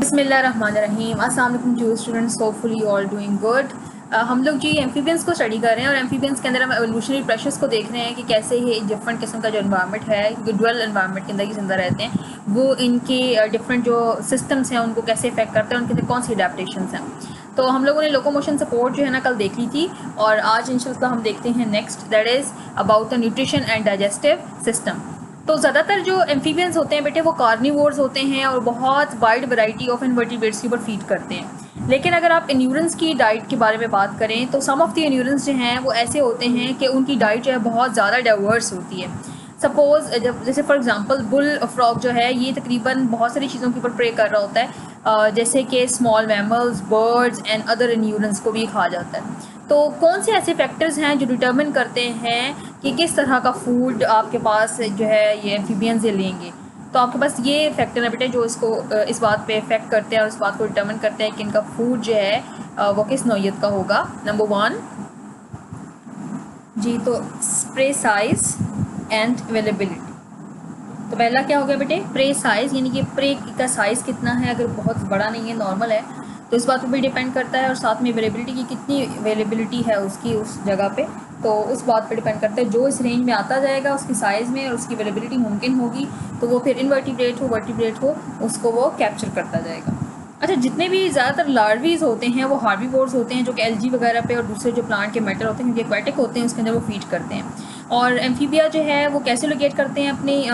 बिस्मिल्लाहिर्रहमानिर्रहीम। अस्सलाम वालेकुम to students, hopefully you all doing good. हम लोग जी एम्फीबियंस को स्टडी कर रहे हैं और एम्फीबियंस के अंदर हम एवोल्यूशनरी प्रोसेस को देख रहे हैं कि कैसे ये डिफरेंट किस्म का जो एनवायरनमेंट है, जो ड्वेल एनवायरनमेंट के अंदर ये जिंदा रहते हैं, वो इनके डिफरेंट जो सिस्टम्स हैं उनको कैसे इफेक्ट करते हैं, उनके अंदर कौन सी अडेप्टेशंस हैं। तो हम लोगों ने लोकोमोशन सपोर्ट जो है ना कल देख ली थी, और आज इंशाल्लाह हम देखते हैं next, that is about the nutrition and digestive system. तो ज़्यादातर जो एम्फीबियंस होते हैं बेटे वो कार्निवोर्स होते हैं और बहुत वाइड वैरायटी ऑफ इनवर्टिब्रेट्स के ऊपर फीड करते हैं। लेकिन अगर आप एन्यूरेंस की डाइट के बारे में बात करें तो सम ऑफ द एन्यूरेंस जो हैं वो ऐसे होते हैं कि उनकी डाइट जो है बहुत ज़्यादा डाइवर्स होती है। सपोज़ जब जैसे फॉर एग्जांपल बुल फ्रॉग जो है ये तकरीबन बहुत सारी चीज़ों के ऊपर प्रे कर रहा होता है, जैसे कि small mammals, birds and other anurans को भी खा जाता है। तो कौन से ऐसे फैक्टर्स हैं जो डिटर्मिन करते हैं कि किस तरह का फूड आपके पास जो है ये एम्फीबियंस ये लेंगे। तो आपके पास ये फैक्टर है बेटे जो इसको इस बात पे इफेक्ट करते हैं और इस बात को डिटर्मिन करते हैं कि इनका फूड जो है वो किस नौइयत का होगा। नंबर 1 जी, तो प्रे साइज एंड अवेलेबिलिटी। तो पहला क्या हो गया बेटे, प्रे साइज़, यानी कि प्रे का साइज़ कितना है। अगर बहुत बड़ा नहीं है, नॉर्मल है, तो इस बात पर भी डिपेंड करता है। और साथ में अवेलेबिलिटी की कितनी अवेलेबिलिटी है उसकी उस जगह पे, तो उस बात पर डिपेंड करता है। जो इस रेंज में आता जाएगा उसकी साइज़ में और उसकी अवेलेबिलिटी मुमकिन होगी तो वो फिर इनवर्टिब्रेट हो वर्टिब्रेट हो उसको वो कैप्चर करता जाएगा। अच्छा, जितने भी ज़्यादातर लार्वीज होते हैं वो हार्बीवोर्स होते हैं, जो कि एल्गी वगैरह पे और दूसरे जो प्लांट के मैटर होते हैं क्योंकि एक्वाटिक होते हैं उसके अंदर वो फीड करते हैं। और एम्फीबिया जो है वो कैसे लोकेट करते हैं अपनी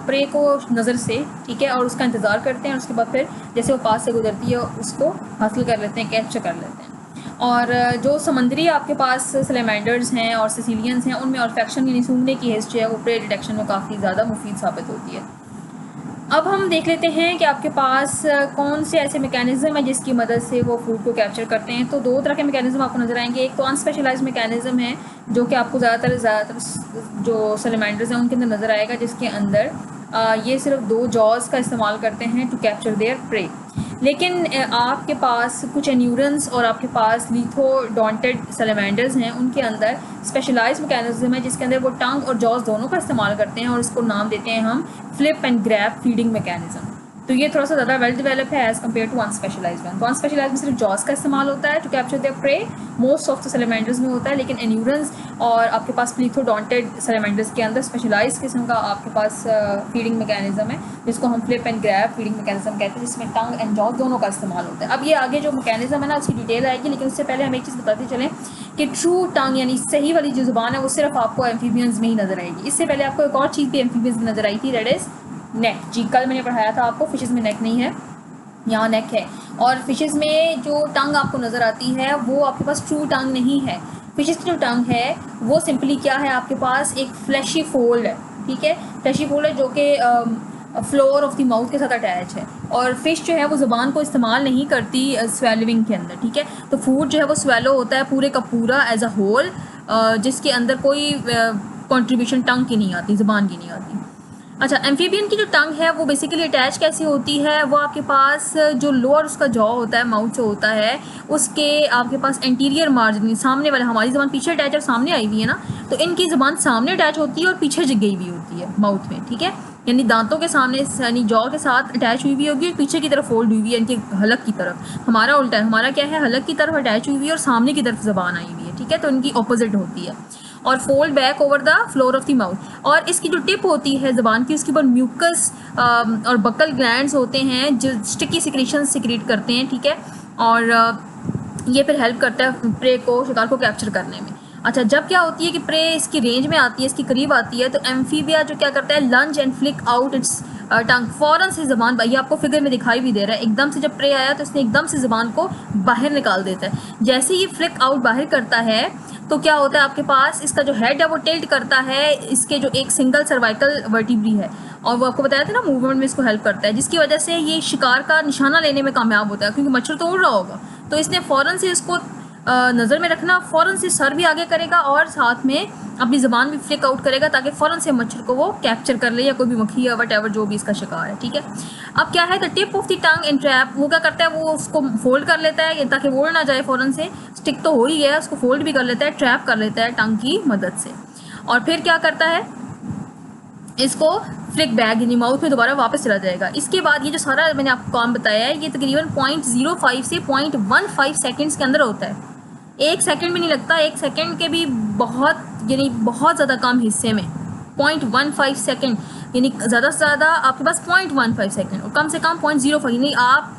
प्रे को नज़र से, ठीक है, और उसका इंतज़ार करते हैं और उसके बाद फिर जैसे वो पास से गुजरती है उसको हासिल कर लेते हैं, कैप्चर कर लेते हैं। और जो समंदरी आपके पास सलेमेंडर्स हैं और सिसिलियंस हैं उनमें ऑल्फैक्शन यानी सूंघने की हिस्ट्री है वो प्रे डिटेक्शन में काफ़ी ज़्यादा मुफीद साबित होती है। अब हम देख लेते हैं कि आपके पास कौन से ऐसे मैकेनिज़्म है जिसकी मदद से वो फूड को कैप्चर करते हैं। तो दो तरह के मैकेनिज़्म आपको नज़र आएंगे। एक तो अनस्पेशलाइज्ड मैकेनिज़्म है जो कि आपको ज़्यादातर जो सैलमेंडर्स हैं उनके अंदर नज़र आएगा, जिसके अंदर ये सिर्फ 2 जॉज़ का इस्तेमाल करते हैं टू कैप्चर देयर प्रे। लेकिन आपके पास कुछ एन्यूरेंस और आपके पास लिथोडोंटेड सैलमेंडर्स हैं, उनके अंदर स्पेशलाइज्ड मैकेनिज्म है जिसके अंदर वो टंग और जॉज दोनों का इस्तेमाल करते हैं और इसको नाम देते हैं हम flip and grab feeding mechanism. तो ये थोड़ा सा ज़्यादा वेल डेवलप है as compare to unspecialized one. तो अनस्पेशलाइज्ड में सिर्फ जॉज का इस्तेमाल होता है to capture their prey, most of the salamanders में होता है। लेकिन एन्यूरेंस और आपके पास लिथोडोंटेड सैलमेंडर्स के अंदर स्पेशलाइज किस्म का आपके पास फीडिंग मैकेनिज्म है जिसको हम flip and grab feeding mechanism कहते हैं, जिसमें टंग एंड जॉज दोनों का इस्तेमाल होता है। अब ये आगे जो मैकेनिज्म है ना उसकी डिटेल आएगी, लेकिन उससे पहले हम एक चीज़ बताते चलें कि ट्रू टंग यानी सही वाली जो ज़ुबान है वो सिर्फ आपको एम्फीबियंस में ही नज़र आएगी। इससे पहले आपको एक और चीज़ भी एम्फीबियंस में नज़र आई थी, दैट इज़ नेक। जी, कल मैंने पढ़ाया था आपको फिशेज़ में नेक नहीं है, यहाँ नेक है। और फिशेज़ में जो टंग आपको नज़र आती है वो आपके पास ट्रू टंग नहीं है। फिशेज़ की जो टंग है वो सिंपली क्या है, आपके पास एक फ्लैशी फोल्ड है, ठीक है, फ्लैशी फोल्ड है जो कि फ्लोर ऑफ द माउथ के साथ अटैच है। और फिश जो है वो ज़ुबान को इस्तेमाल नहीं करती स्वेलिंग के अंदर, ठीक है। तो फूड जो है वो स्वेलो होता है पूरे का पूरा एज अ होल, जिसके अंदर कोई कंट्रीब्यूशन टंग की नहीं आती, ज़ुबान की नहीं आती। अच्छा, एम्फीबियन की जो टंग है वो बेसिकली अटैच कैसी होती है, वो आपके पास जो लोअर उसका जॉ होता है, माउथ जो होता है, उसके आपके पास एंटीरियर मार्जिन, सामने वाला, हमारी ज़बान पीछे अटैच और सामने आई हुई है ना, तो इनकी ज़बान सामने अटैच होती है और पीछे गई हुई होती है माउथ में, ठीक है, यानी दांतों के सामने यानी जॉ के साथ अटैच हुई होगी और पीछे की तरफ फोल्ड हुई है इनके हलक की तरफ। हमारा उल्टा है, हमारा क्या है, हलक की तरफ अटैच हुई है और सामने की तरफ ज़बान आई हुई है, ठीक है, तो इनकी ऑपोजिट होती है। और fold back over the floor of the mouth. और इसकी जो टिप होती है ज़बान की उसके ऊपर म्यूकस और बकल ग्लैंड्स होते हैं जो स्टिकी सिक्रीशन सिक्रीट करते हैं, ठीक है, और ये फिर हेल्प करता है प्रे को, शिकार को कैप्चर करने में। अच्छा, जब क्या होती है कि प्रे इसकी रेंज में आती है, इसके करीब आती है, तो एम्फीबिया जो क्या करता है, लंज एंड फ्लिक आउट इट्स टंग, फ़ौरन से ज़बान, ये आपको फिगर में दिखाई भी दे रहा है, एकदम से जब प्रे आया तो इसने एकदम से ज़बान को बाहर निकाल देता है। जैसे ये फ्लिक आउट बाहर करता है तो क्या होता है, आपके पास इसका जो हेड है वो टिल्ट करता है, इसके जो एक सिंगल सर्वाइकल वर्टिब्री है और वो आपको बताया था ना मूवमेंट में इसको हेल्प करता है, जिसकी वजह से ये शिकार का निशाना लेने में कामयाब होता है क्योंकि मच्छर तो उड़ रहा होगा। तो इसने फ़ौरन से इसको नज़र में रखना, फ़ौरन से सर भी आगे करेगा और साथ में अपनी ज़बान भी फ्लिक आउट करेगा ताकि फ़ौरन से मच्छर को वो कैप्चर कर ले या कोई भी मक्खी या वट एवर जो भी इसका शिकार है, ठीक है। अब क्या है, the tip of the tongue in trap, वो क्या करता है, वो उसको फोल्ड कर लेता है ताकि वो उड़ ना जाए, फ़ौरन से स्टिक तो हो ही गया, उसको फोल्ड भी कर लेता है, ट्रैप कर लेता है टंग की मदद से। और फिर क्या करता है, इसको फ्लिक बैक यानी माउथ में दोबारा वापस चला जाएगा। इसके बाद ये जो सारा मैंने आपको काम बताया है ये तकरीबन 0.05 से 0.15 सेकेंड्स के अंदर होता है। 1 सेकेंड भी नहीं लगता, 1 सेकेंड के भी बहुत यानी बहुत ज़्यादा कम हिस्से में 0.15 सेकेंड, यानी ज़्यादा से ज़्यादा आपके पास 0.15 सेकेंड और कम से कम 0.05, यानी आप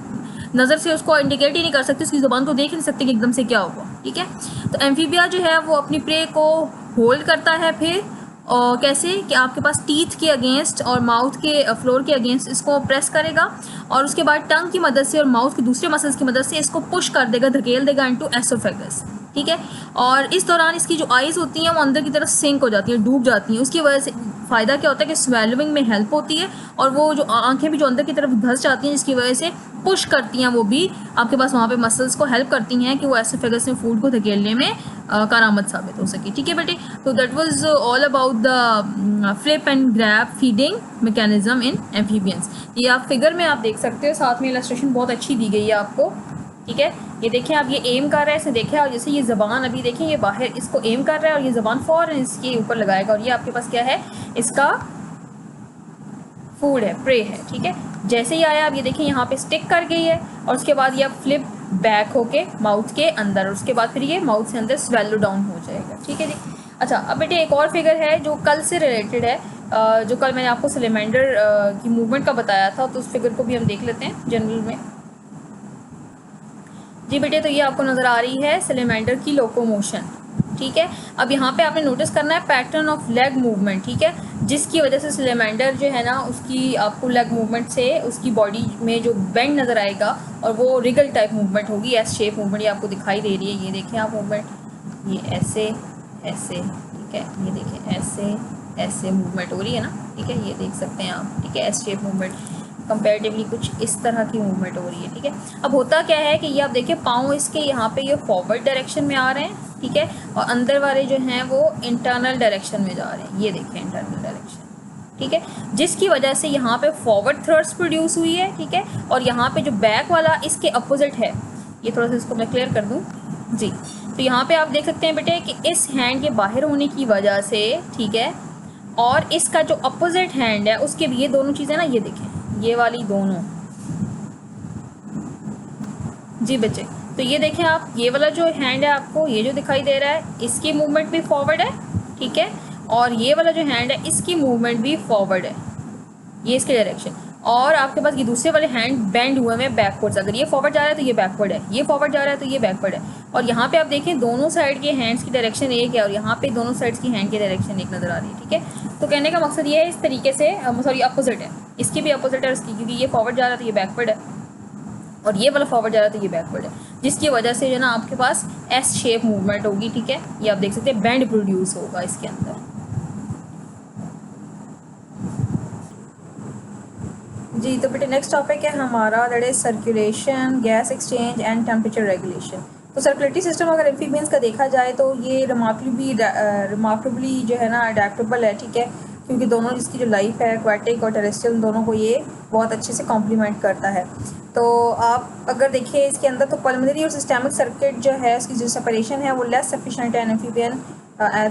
नज़र से उसको इंडिकेट ही नहीं कर सकते, उसकी ज़ुबान को देख नहीं सकते कि एकदम से क्या होगा। ठीक है, तो एम्फीबिया जो है वो अपनी प्रे को होल्ड करता है, फिर और कैसे कि आपके पास टीथ के अगेंस्ट और माउथ के फ्लोर के अगेंस्ट इसको प्रेस करेगा और उसके बाद टंग की मदद से और माउथ के दूसरे मसल्स की मदद से इसको पुश कर देगा, धकेल देगा इनटू एसोफेगस। ठीक है, और इस दौरान इसकी जो आइज़ होती हैं वो अंदर की तरफ सिंक हो जाती हैं, डूब जाती हैं। उसकी वजह से फ़ायदा क्या होता है कि स्वेलविंग में हेल्प होती है और वो जो आंखें भी जो अंदर की तरफ धंस जाती हैं जिसकी वजह से पुश करती हैं, वो भी आपके पास वहाँ पे मसल्स को हेल्प करती हैं कि वो एसोफेगस में फूड को धकेलने में कारामद साबित हो सके। ठीक है बेटे, तो that was all about the flip and grab feeding mechanism in amphibians. ये आप फिगर में आप देख सकते हो, साथ में इलस्ट्रेशन बहुत अच्छी दी गई है आपको। ठीक है, ये देखें आप, ये एम कर रहा है, इसे देखें, और जैसे ये ज़बान अभी देखें ये बाहर इसको एम कर रहा है और ये ज़बान फ़ौरन इसके ऊपर लगाएगा और ये आपके पास क्या है, इसका फूड है, प्रे है। ठीक है, जैसे ही आया आप ये देखें यहाँ पे स्टिक कर गई है और उसके बाद ये फ्लिप बैक होके माउथ के अंदर और उसके बाद फिर ये माउथ से अंदर स्वेलो डाउन हो जाएगा। ठीक है जी। अच्छा, अब बेटे एक और फिगर है जो कल से रिलेटेड है, जो कल मैंने आपको सिलेमेंडर की मूवमेंट का बताया था, तो उस फिगर को भी हम देख लेते हैं जनरल में। जी बेटे, तो ये आपको नज़र आ रही है सिलेमेंडर की लोकोमोशन। ठीक है, अब यहाँ पे आपने नोटिस करना है पैटर्न ऑफ लेग मूवमेंट। ठीक है, जिसकी वजह से सिलेमेंडर जो है ना उसकी आपको लेग मूवमेंट से उसकी बॉडी में जो बेंड नज़र आएगा और वो रिगल टाइप मूवमेंट होगी, एस शेप मूवमेंट, ये आपको दिखाई दे रही है। ये देखें आप मूवमेंट, ये ऐसे ऐसे, ठीक है, ये देखें ऐसे ऐसे मूवमेंट हो रही है ना। ठीक है, ये देख सकते हैं आप। ठीक है, एस शेप मूवमेंट कंपैरेटिवली कुछ इस तरह की मूवमेंट हो रही है। ठीक है, अब होता क्या है कि ये आप देखिए पाँव इसके यहाँ पे ये फॉरवर्ड डायरेक्शन में आ रहे हैं। ठीक है, और अंदर वाले जो हैं वो इंटरनल डायरेक्शन में जा रहे हैं, ये देखें इंटरनल डायरेक्शन। ठीक है, जिसकी वजह से यहाँ पे फॉरवर्ड थ्रस्ट प्रोड्यूस हुई है। ठीक है, और यहाँ पे जो बैक वाला इसके अपोजिट है, ये थोड़ा सा इसको मैं क्लियर कर दूँ जी। तो यहाँ पे आप देख सकते हैं बेटे कि इस हैंड के बाहर होने की वजह से, ठीक है, और इसका जो अपोजिट हैंड है उसके भी ये दोनों चीज़ें ना, ये देखें ये वाली दोनों जी बच्चे, तो ये देखें आप, ये वाला जो हैंड है आपको ये जो दिखाई दे रहा है इसकी मूवमेंट भी फॉरवर्ड है। ठीक है, और ये वाला जो हैंड है इसकी मूवमेंट भी फॉरवर्ड है, ये इसके डायरेक्शन। और आपके पास ये दूसरे वाले हैंड बेंड हुए में बैकवर्ड्स, अगर ये फॉरवर्ड जा रहा है तो ये बैकवर्ड है, ये फॉरवर्ड जा रहा है तो ये बैकवर्ड है। और यहाँ पे आप देखें दोनों साइड के हैंड्स की डायरेक्शन एक है और यहाँ पे दोनों साइड्स की हैंड की डायरेक्शन एक नज़र आ रही है। ठीक है, तो कहने का मकसद ये है इस तरीके से, सॉरी अपोजिट है, इसकी भी अपोजिट है उसकी, क्योंकि ये फॉरवर्ड जा रहा है तो ये बैकवर्ड है और ये वाला फॉरवर्ड जा रहा है तो ये बैकवर्ड है, जिसकी वजह से जो ना आपके पास एस शेप मूवमेंट होगी। ठीक है, ये आप देख सकते हैं बैंड प्रोड्यूस होगा इसके अंदर जी। तो बेटे नेक्स्ट टॉपिक है हमारा, that is circulation, gas exchange and temperature regulation. तो सर्कुलेटरी सिस्टम अगर एम्फीबियंस का देखा जाए तो ये रिमार्केबली जो है ना अडेप्टेबल है। ठीक है, क्योंकि दोनों इसकी जो लाइफ है एक्वाटिक और टेरेस्ट्रियल दोनों को ये बहुत अच्छे से कॉम्प्लीमेंट करता है। तो आप अगर देखिए इसके अंदर तो पल्मोनरी और सिस्टेमिक सर्किट जो है उसकी जो सेपरेशन है वो लेस सफिशेंट है amphibian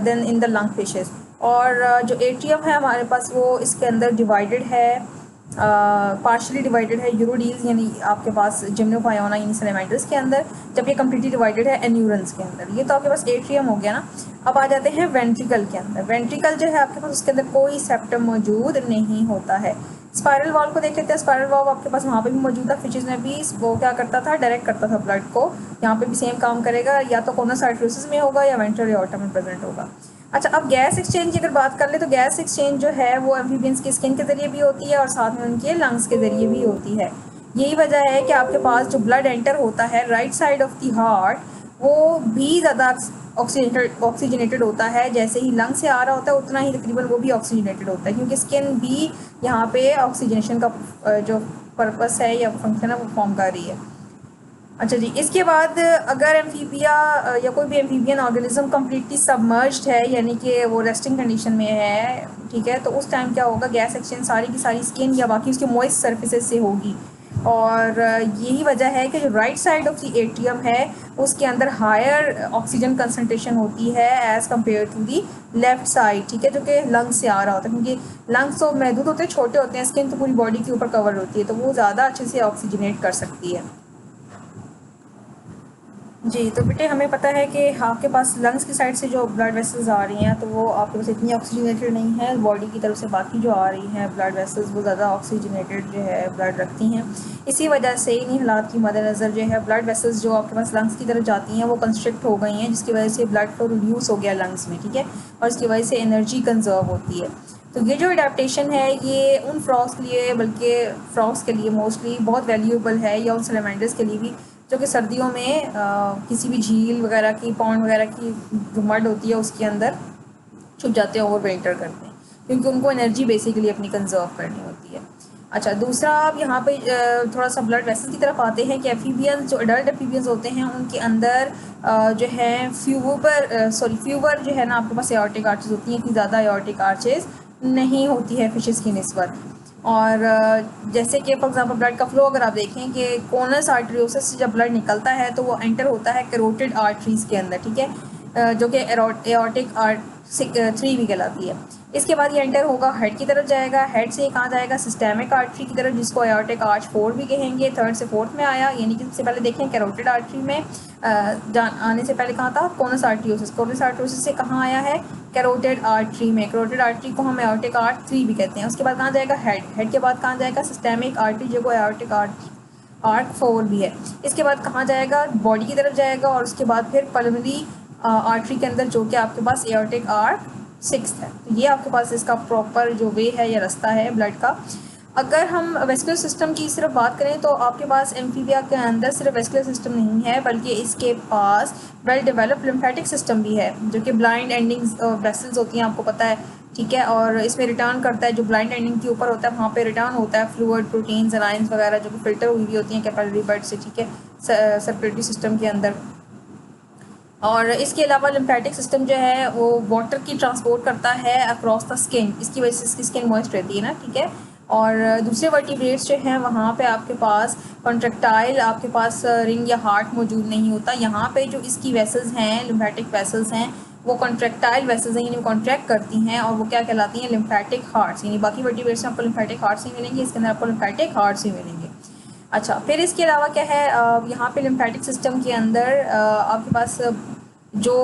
than in the lung fishes. और जो एट्रियम है हमारे पास वो इसके अंदर डिवाइडेड है, पार्शली डिवाइडेड है यूरोडीज यानी आपके पास जिम्नोपायोना यानी सैलेमेंडर्स के अंदर, जब ये कम्प्लीटली डिवाइडेड है एन्यूरन्स के अंदर। ये तो आपके पास एट्रियम हो गया ना। अब आ जाते हैं वेंट्रिकल के अंदर। वेंट्रिकल जो है आपके पास उसके अंदर कोई सेप्टम मौजूद नहीं होता है। स्पायरल वाल्व को देख लेते हैं। स्पायरल वाल्व आपके पास वहाँ पे भी मौजूद है, फिशेज में भी वो क्या करता था, डायरेक्ट करता था ब्लड को। यहाँ पे भी सेम काम करेगा, या तो कोनस आर्टरियोसिस में होगा या वेंट्रल एओर्टा में प्रेजेंट होगा। अच्छा, अब गैस एक्सचेंज की अगर बात कर ले तो गैस एक्सचेंज जो है वो एम्फीबियंस की स्किन के ज़रिए भी होती है और साथ में उनके लंग्स के ज़रिए भी होती है। यही वजह है कि आपके पास जो ब्लड एंटर होता है right side of the heart वो भी ज़्यादा ऑक्सीजनेटेड होता है, जैसे ही लंग से आ रहा होता है उतना ही तकरीबन वो भी ऑक्सीजनेटेड होता है, क्योंकि स्किन भी यहाँ पे ऑक्सीजनेशन का जो पर्पस है या फंक्शन है वो फॉर्म कर रही है। अच्छा जी, इसके बाद अगर एम्फीबिया या कोई भी एम्फीबियन ऑर्गेनिज्म कम्प्लीटली सबमर्ज्ड है यानी कि वो रेस्टिंग कंडीशन में है, ठीक है, तो उस टाइम क्या होगा, गैस एक्सचेंज सारी की सारी स्किन या बाकी उसके मॉइस्ट सर्फेसेस से होगी। और यही वजह है कि जो right side of the atrium है उसके अंदर हायर ऑक्सीजन कंसनट्रेशन होती है as compare to the left side, ठीक है, जो कि लंग्स से आ रहा होता है, क्योंकि लंग्स तो महदूद होते हैं, छोटे होते हैं, स्किन तो पूरी बॉडी के ऊपर कवर होती है, तो वो ज़्यादा अच्छे से ऑक्सीजनेट कर सकती है। जी, तो बेटे हमें पता है कि आपके पास लंग्स की साइड से जो ब्लड वेसल्स आ रही हैं तो वो आपके पास इतनी ऑक्सीजनेटेड नहीं है, बॉडी की तरफ से बाकी जो आ रही हैं ब्लड वेसल्स वो ज़्यादा ऑक्सीजनेटेड जो है ब्लड रखती हैं। इसी वजह से इन्हीं हालात की मद्देनज़र जो है ब्लड वेसल्स जो आपके पास लंग्स की तरफ जाती हैं वो कंस्ट्रिक्ट हो गई हैं, जिसकी वजह से ब्लड फ्लो रिड्यूस हो गया लंग्स में, ठीक है, और इसकी वजह से एनर्जी कंजर्व होती है। तो ये जो अडेप्टेशन है ये उन फ्रॉग्स के लिए, बल्कि फ्रॉग्स के लिए मोस्टली बहुत वैल्यूएबल है, या उन सैलमेंडर्स के लिए भी जो कि सर्दियों में किसी भी झील वगैरह की, पॉन्ड वगैरह की जो मड होती है उसके अंदर छुप जाते हैं, ओवर विंटर करते हैं, क्योंकि उनको एनर्जी बेसिकली अपनी कंजर्व करनी होती है। अच्छा, दूसरा आप यहाँ पे थोड़ा सा ब्लड वेसल की तरफ आते हैं कि एम्फीबियंस, जो अडल्ट एम्फीबियंस होते हैं उनके अंदर जो है फ्यूवर जो है ना, आपके पास एओर्टिक आर्चेज होती हैं, इतनी ज़्यादा एओर्टिक आर्चेज नहीं होती है फिशेस की निस्बत। और जैसे कि फॉर एग्जांपल ब्लड का फ्लो अगर आप देखें कि कोनस आर्टरियोसिस से जब ब्लड निकलता है तो वो एंटर होता है कैरोटिड आर्टरीज़ के अंदर, ठीक है, जो कि एओर्टिक आर्ट 3 भी कहलाती है। इसके बाद ये एंटर होगा, हेड की तरफ जाएगा, हेड से कहाँ जाएगा, सिस्टेमिक आर्टरी की तरफ, जिसको एओर्टिक आर्च 4 भी कहेंगे, 3rd से 4th में आया, यानी कि सबसे पहले देखें कैरोटिड आर्टरी में आने से पहले कहाँ था, कोनस आर्टरियोसिस, कोनस आर्टरियोसिस से कहाँ आया है, कैरोटिड आर्टरी में, कैरोटिड आर्टरी को हम एओर्टिक आर्च 3 भी कहते हैं। उसके बाद कहाँ जाएगा, हेड, हेड के बाद कहाँ जाएगा, सिस्टेमिक आर्टरी, जो को एओर्टिक आर्च 4 भी है। इसके बाद कहाँ जाएगा, बॉडी की तरफ जाएगा, और उसके बाद फिर पल्मोनरी आर्टरी के अंदर, जो कि आपके पास एओर्टिक आर्च 6 है। तो ये आपके पास इसका प्रॉपर जो वे है या रास्ता है ब्लड का। अगर हम वेस्कुलर सिस्टम की सिर्फ बात करें तो आपके पास एम्फीबिया के अंदर सिर्फ वेस्कुलर सिस्टम नहीं है, बल्कि इसके पास वेल डेवलप्ड लिम्फेटिक सिस्टम भी है, जो कि ब्लाइंड एंडिंग्स वेसल्स होती हैं, आपको पता है, ठीक है, और इसमें रिटर्न करता है, जो ब्लाइंड एंडिंग के ऊपर होता है वहाँ पे रिटर्न होता है फ्लूइड, प्रोटीन्स, एनाइंस वगैरह, जो कि फिल्टर हुई हुई होती हैं कैपिलरी बेड से, ठीक है, सर्कुलेटरी सिस्टम के अंदर। और इसके अलावा लिम्फेटिक सिस्टम जो है वो वाटर की ट्रांसपोर्ट करता है अक्रॉस द स्किन, इसकी वजह से इसकी स्किन मॉइस्ट रहती है ना, ठीक है। और दूसरे वर्टिब्रेट्स जो हैं वहाँ पे आपके पास कॉन्ट्रेक्टाइल, आपके पास रिंग या हार्ट मौजूद नहीं होता। यहाँ पे जो इसकी वेसल्स हैं, लिम्फेटिक वेसल्स हैं, वो कॉन्ट्रेक्टाइल वेसल्स हैं, यानी वो कॉन्ट्रैक्ट करती हैं, और वो क्या कहलाती हैं, लिम्फेटिक हार्ट्स। यानी बाकी वर्टिब्रेट्स में आपको लिम्फेटिक हार्ट्स ही मिलेंगे, इसके अंदर आपको लिम्फेटिक हार्ट्स ही मिलेंगे। अच्छा, फिर इसके अलावा क्या है, यहाँ पे लिम्फेटिक सिस्टम के अंदर आपके पास जो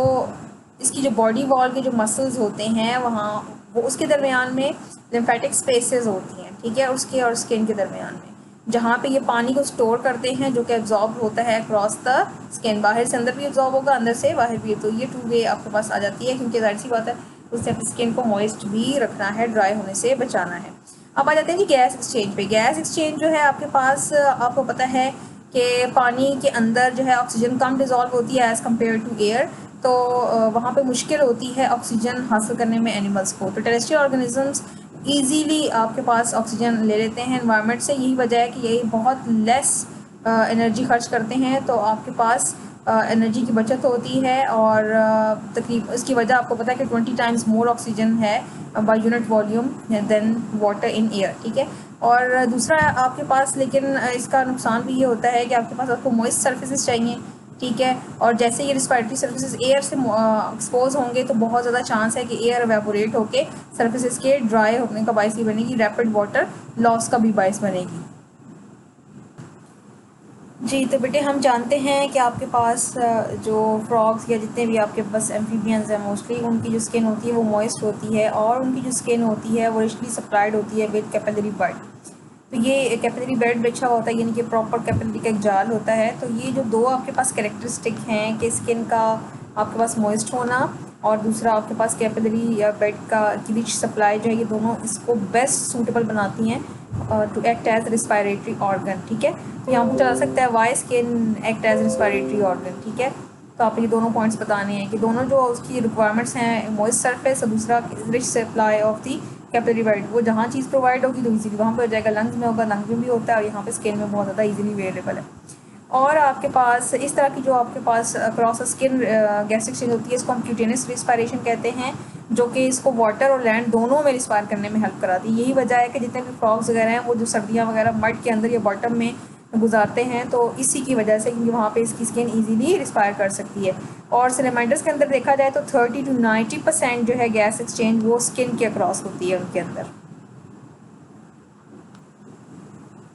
इसकी जो बॉडी वॉल के जो मसल्स होते हैं वहाँ, वो उसके दरमियान में लिम्फेटिक स्पेसेस होती हैं, ठीक है, उसके और स्किन के दरमियान में, जहाँ पे ये पानी को स्टोर करते हैं, जो कि एब्जॉर्ब होता है अक्रॉस द स्किन, बाहर से अंदर भी एब्जॉर्ब होगा, अंदर से बाहर भी। तो ये 2 वे आपके पास आ जाती है, क्योंकि जाहिर सी बात है उससे अपनी स्किन को मॉइस्ट भी रखना है, ड्राई होने से बचाना है। अब आ जाते हैं कि गैस एक्सचेंज पे। गैस एक्सचेंज जो है आपके पास, आपको पता है कि पानी के अंदर जो है ऑक्सीजन कम डिज़ोल्व होती है एज़ कम्पेयर टू एयर, तो वहाँ पे मुश्किल होती है ऑक्सीजन हासिल करने में एनिमल्स को। तो टेरेस्ट्रियल ऑर्गेनिजम्स ईजीली आपके पास ऑक्सीजन ले लेते हैं एनवायरनमेंट से, यही वजह है कि यही बहुत लेस एनर्जी खर्च करते हैं, तो आपके पास एनर्जी की बचत होती है। और तकरीब इसकी वजह आपको पता है कि 20 टाइम्स मोर ऑक्सीजन है by unit volume than water in air, ठीक है। और दूसरा आपके पास, लेकिन इसका नुकसान भी ये होता है कि आपके पास आपको मॉइस्ट सर्फेसिस चाहिए, ठीक है, और जैसे ये रिस्पायरेटरी सर्फेसिस एयर से एक्सपोज होंगे तो बहुत ज़्यादा चांस है कि एयर एवेपोरेट होके सर्फेसिस के ड्राई होने का बायस भी बनेगी, रैपिड वाटर लॉस का भी बायस बनेगी। जी, तो बेटे हम जानते हैं कि आपके पास जो फ्रॉग्स या जितने भी आपके पास एम्फीबियंस हैं मोस्टली, उनकी जो स्किन होती है वो मॉइस्ट होती है, और उनकी जो स्किन होती है वो रिचली सप्लाइड होती है विद कैपिलरी बड। तो ये कैपिलरी बेड बिछा होता है, यानी कि प्रॉपर कैपिलरी का एक जाल होता है। तो ये जो 2 आपके पास कैरेक्टरिस्टिक हैं कि स्किन का आपके पास मॉइस्ट होना, और दूसरा आपके पास कैपिलरी या बेड का की रिच सप्लाई जो है, ये दोनों इसको बेस्ट सूटेबल बनाती हैं to act as respiratory organ, ठीक है। तो यहाँ पूछा जा सकता है why skin act as respiratory organ, ठीक है। तो आप ये दोनों पॉइंट्स बताने हैं कि दोनों जो उसकी रिक्वायरमेंट्स हैं, मॉइस्ट सरफेस और दूसरा rich supply of the capillary bed, वो जहाँ चीज़ प्रोवाइड होगी तो इजीली वहाँ पर हो जाएगा, लंग्स में होगा, लंग्स में भी होता है, और यहाँ पे स्किन में बहुत ज़्यादा इजीली अवेलेबल है। और आपके पास इस तरह की जो आपके पास क्रॉस स्किन गैस एक्सचेंज होती है, इसको हम क्यूटेनियस रिस्पायरेशन कहते हैं। जो कि इसको वाटर और लैंड दोनों में रिस्पायर करने में हेल्प कराती है। यही वजह है कि जितने भी फ्रॉग्स वगैरह हैं वो जो सर्दियाँ वगैरह मड के अंदर या बॉटम में गुजारते हैं, तो इसी की वजह से, क्योंकि वहाँ पे इसकी स्किन इजीली रिस्पायर कर सकती है। और सैलमेंडर्स के अंदर देखा जाए तो 30 to 90% जो है गैस एक्सचेंज वो स्किन के अक्रॉस होती है उनके अंदर।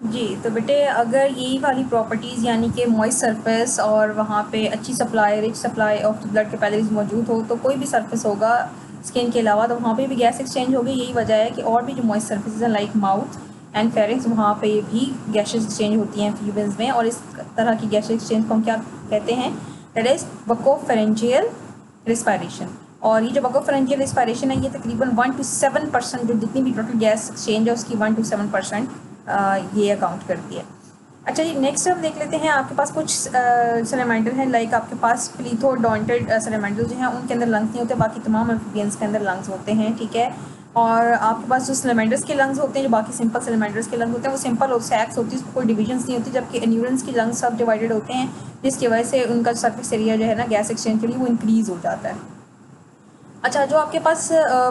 जी, तो बेटे अगर यही वाली प्रॉपर्टीज़ यानी कि मॉइस्ट सरफेस और वहाँ पे अच्छी supply, rich supply of blood capillaries मौजूद हो, तो कोई भी सरफेस होगा स्किन के अलावा तो वहाँ पे भी गैस एक्सचेंज होगी। यही वजह है कि और भी जो मॉइस्ट सरफेसेस हैं लाइक माउथ एंड फेरिंग्स, वहाँ पे भी गैसेस एक्सचेंज होती हैं फीमेल्स में। और इस तरह की गैस एक्सचेंज को हम क्या कहते हैं, दैट इज़ बकोफेरेंजियल रिस्पायरेशन। और ये जो बकोफेरेंजियल रिस्पायरेशन है ये तकरीबन 1 to 7% जो जितनी भी टोटल गैस एक्सचेंज है उसकी 1 to 7% ये अकाउंट करती है। अच्छा जी, नेक्स्ट हम देख लेते हैं। आपके पास कुछ सैलमेंडर हैं, लाइक आपके पास प्लीथोडोंटल सैलमेंडर जो हैं उनके अंदर लंग्स नहीं होते, बाकी तमाम एम्फीबियंस के अंदर लंग्स होते हैं, ठीक है। और आपके पास जो सैलमेंडर्स के लंग्स होते हैं, जो बाकी सिंपल सैलमेंडर्स के लंग्स होते हैं वो सिंपल और सैक्स होती है, उसको कोई डिविजन्स नहीं होती, जबकि एन्यूरेंस के लंग्स सब डिवाइडेड होते हैं, जिसकी वजह से उनका सर्फेस एरिया जो है ना गैस एक्सचेंज के लिए वो इंक्रीज़ हो जाता है। अच्छा, जो आपके पास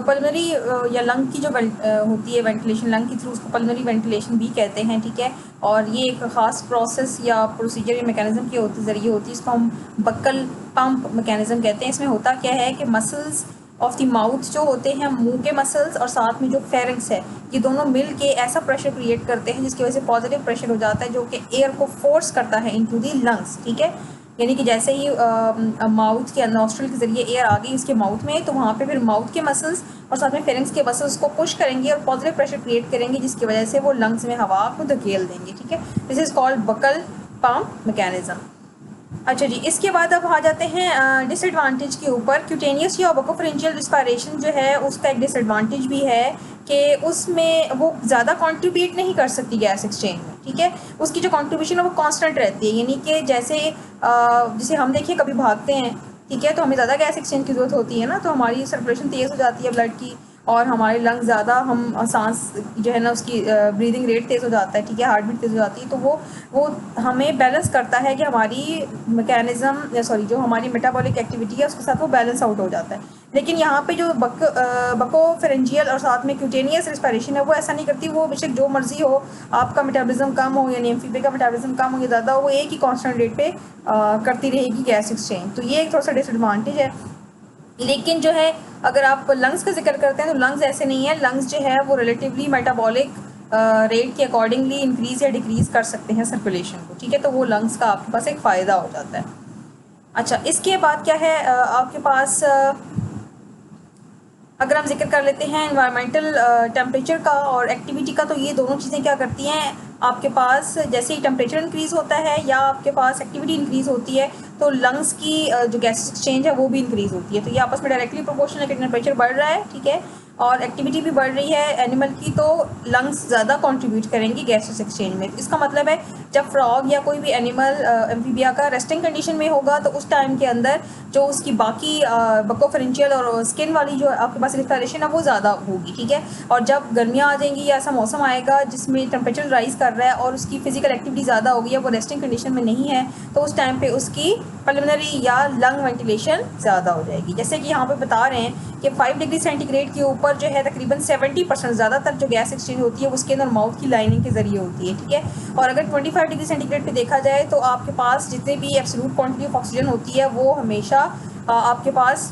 पल्मनरी या लंग की जो होती है वेंटिलेशन लंग की थ्रू, उसको पल्मनरी वेंटिलेशन भी कहते हैं, ठीक है। और ये एक ख़ास प्रोसेस या प्रोसीजर या मैकेनिज़्म के ज़रिए होती है, इसको हम बक्कल पम्प मैकेनिज़्म कहते हैं। इसमें होता क्या है कि मसल्स ऑफ द माउथ जो होते हैं, मुंह के मसल्स और साथ में जो फेरेंक्स है, ये दोनों मिल के ऐसा प्रेशर क्रिएट करते हैं जिसकी वजह से पॉजिटिव प्रेशर हो जाता है जो कि एयर को फोर्स करता है इनटू दी लंग्स, ठीक है। यानी कि जैसे ही माउथ के नॉस्ट्रल के ज़रिए एयर आ गई इसके माउथ में, तो वहाँ पे फिर माउथ के मसल्स और साथ में फेरेंक्स के मसल्स को पुश करेंगे और पॉजिटिव प्रेशर क्रिएट करेंगे, जिसकी वजह से वो लंग्स में हवा को धकेल देंगे, ठीक है। This is called buccal pump mechanism. अच्छा जी, इसके बाद अब आ जाते हैं डिसएडवांटेज के ऊपर। क्यूटेनियस या बकोफरेंजियल रिस्पायरेशन जो है उसका एक डिसएडवांटेज भी है कि उसमें वो ज़्यादा कंट्रीब्यूट नहीं कर सकती गैस एक्सचेंज में, ठीक है। उसकी जो कंट्रीब्यूशन है वो कांस्टेंट रहती है, यानी कि जैसे हम देखिए कभी भागते हैं, ठीक है, तो हमें ज़्यादा गैस एक्सचेंज की ज़रूरत होती है ना, तो हमारी सर्कुलेशन तेज़ हो जाती है ब्लड की और हमारे लंग्स ज़्यादा, हम सांस जो है ना उसकी ब्रीदिंग रेट तेज़ हो जाता है, ठीक है, हार्ट बीट तेज़ हो जाती है, तो वो हमें बैलेंस करता है कि हमारी जो हमारी मेटाबॉलिक एक्टिविटी है उसके साथ वो बैलेंस आउट हो जाता है। लेकिन यहाँ पे जो बकोफेरेंजियल और साथ में क्यूटेनियस रिस्पायरेशन है वो ऐसा नहीं करती। वो बेशक जो मर्जी हो, आपका मेटाबॉलिज्म कम हो यानी एम्फीबिया का मेटाबॉलिज्म कम हो या ज़्यादा हो, वो एक ही कांस्टेंट रेट पे करती रहेगी गैस एक्सचेंज। तो ये एक थोड़ा सा डिसएडवांटेज है। लेकिन जो है अगर आप लंग्स का जिक्र करते हैं तो लंग्स ऐसे नहीं है, लंग्स जो है वो रिलेटिवली मेटाबॉलिक रेट के अकॉर्डिंगली इंक्रीज़ या डिक्रीज़ कर सकते हैं सर्कुलेशन को, ठीक है। तो वो लंग्स का आपके पास एक फ़ायदा हो जाता है। अच्छा, इसके बाद क्या है आपके पास अगर हम जिक्र कर लेते हैं एनवायरमेंटल टेम्परेचर का और एक्टिविटी का, तो ये दोनों चीज़ें क्या करती हैं, आपके पास जैसे ही टेम्परेचर इंक्रीज़ होता है या आपके पास एक्टिविटी इंक्रीज़ होती है तो लंग्स की जो गैस एक्सचेंज है वो भी इंक्रीज़ होती है। तो ये आपस में डायरेक्टली प्रोपोर्शनल है कि टेम्परेचर बढ़ रहा है, ठीक है, और एक्टिविटी भी बढ़ रही है एनिमल की, तो लंग्स ज़्यादा कंट्रीब्यूट करेंगी गैसेस एक्सचेंज में। इसका मतलब है जब फ्रॉग या कोई भी एनिमल एम्फीबिया का रेस्टिंग कंडीशन में होगा तो उस टाइम के अंदर जो उसकी बाकी बकोफेरेंजियल और स्किन वाली जो आपके पास रिस्पायरेशन है वो ज़्यादा होगी, ठीक है। और जब गर्मियाँ आ जाएंगी या ऐसा मौसम आएगा जिसमें टेम्परेचर राइज़ कर रहा है और उसकी फिजिकल एक्टिविटी ज़्यादा होगी या वो रेस्टिंग कंडीशन में नहीं है, तो उस टाइम पे उसकी पल्मोनरी या लंग वेंटिलेशन ज़्यादा हो जाएगी। जैसे कि यहाँ पे बता रहे हैं कि 5 डिग्री सेंटीग्रेड के ऊपर जो है तकरीबन 70% ज़्यादातर जो गैस एक्सचेंज होती है वो स्किन और माउथ की लाइनिंग के ज़रिए होती है, ठीक है। और अगर 25 डिग्री सेंटीग्रेड पे देखा जाए तो आपके पास जितने भी एब्सोल्यूट क्वांटिटी ऑफ ऑक्सीजन होती है वो हमेशा आपके पास,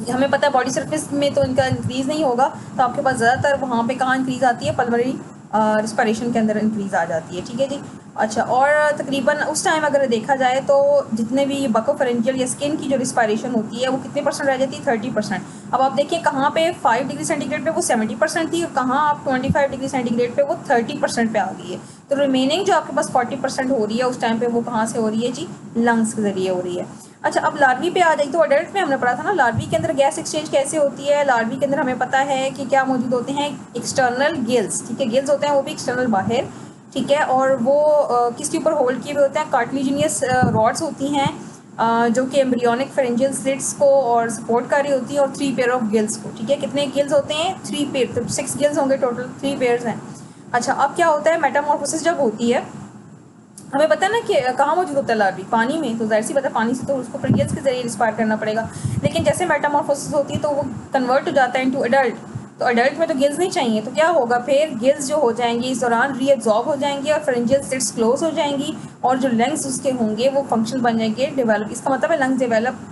हमें पता है बॉडी सरफेस में तो इनका इंक्रीज़ नहीं होगा, तो आपके पास ज़्यादातर वहाँ पे कहाँ इंक्रीज़ आती है, पल्मोनरी रिस्पायरेशन के अंदर इंक्रीज़ आ जाती है, ठीक है जी। अच्छा, और तकरीबन उस टाइम अगर देखा जाए तो जितने भी बकोफेरेंजियल या स्किन की जो रिस्पायरेशन होती है वो कितने परसेंट रह जाती है, 30%। अब आप देखिए कहाँ पे 5 डिग्री सेंटीग्रेड पे वो 70% थी और कहाँ आप 25 डिग्री सेंटीग्रेड पे वो 30% पे आ गई है। तो रिमेनिंग जो आपके पास 40% हो रही है उस टाइम पे वो कहाँ से हो रही है जी, लंग्स के ज़रिए हो रही है। अच्छा, अब लार्वी पे आ जाए तो अडल्ट में हमने पढ़ा था ना लार्वी के अंदर गैस एक्सचेंज कैसे होती है। लार्वी के अंदर हमें पता है कि क्या मौजूद होते हैं, एक्सटर्नल गिल्स, ठीक है, गिल्स होते हैं वो भी एक्सटर्नल बाहर, ठीक है, और वो किसके ऊपर होल्ड किए हुए होते हैं, कार्टिलेजिनियस रॉड्स होती हैं जो कि एम्ब्रियोनिक फेरेंजियल स्लिट्स को और सपोर्ट कर रही होती है और 3 पेयर ऑफ गिल्स को, ठीक है। कितने गिल्स होते हैं, 3 पेयर, तो 6 गिल्स होंगे टोटल, 3 पेयर्स हैं। अच्छा, अब क्या होता है, मेटामॉर्फोसिस जब होती है हमें पता है ना कि कहाँ मौजूद होता है लार्वी, पानी में, तो ज़ाहिर सी बात है पानी से तो उसको फिर गिल्स के ज़रिए रिस्पायर करना पड़ेगा। लेकिन जैसे मेटामॉर्फोसिस होती है तो वो कन्वर्ट हो जाता है इनटू अडल्ट, तो अडल्ट में तो गिल्स नहीं चाहिए, तो क्या होगा फिर गिल्स जो हो जाएंगी इस दौरान रीअब्जॉर्ब हो जाएंगी और फेरेंजियल स्लिट्स क्लोज हो जाएंगी और जो लंग्स उसके होंगे वो फंक्शनल बन जाएंगे, डेवलप। इसका मतलब है लंग्स डेवलप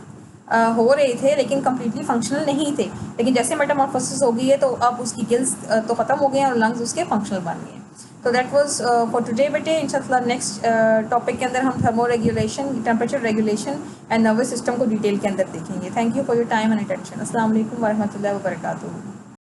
हो रहे थे लेकिन कम्प्लीटली फंक्शनल नहीं थे, लेकिन जैसे मेटामॉर्फोसिस हो गई है तो अब उसकी गिल्स तो ख़त्म हो गए हैं और लंग्स उसके फंक्शनल बन गए हैं। तो दैट वाज फॉर टुडे बेटे। इंशाल्लाह नेक्स्ट टॉपिक के अंदर हम thermo regulation, temperature regulation and nervous system को डिटेल के अंदर देखेंगे। Thank you for your time and attention. अस्सलाम वालेकुम व रहमतुल्लाहि व बरकातुहू।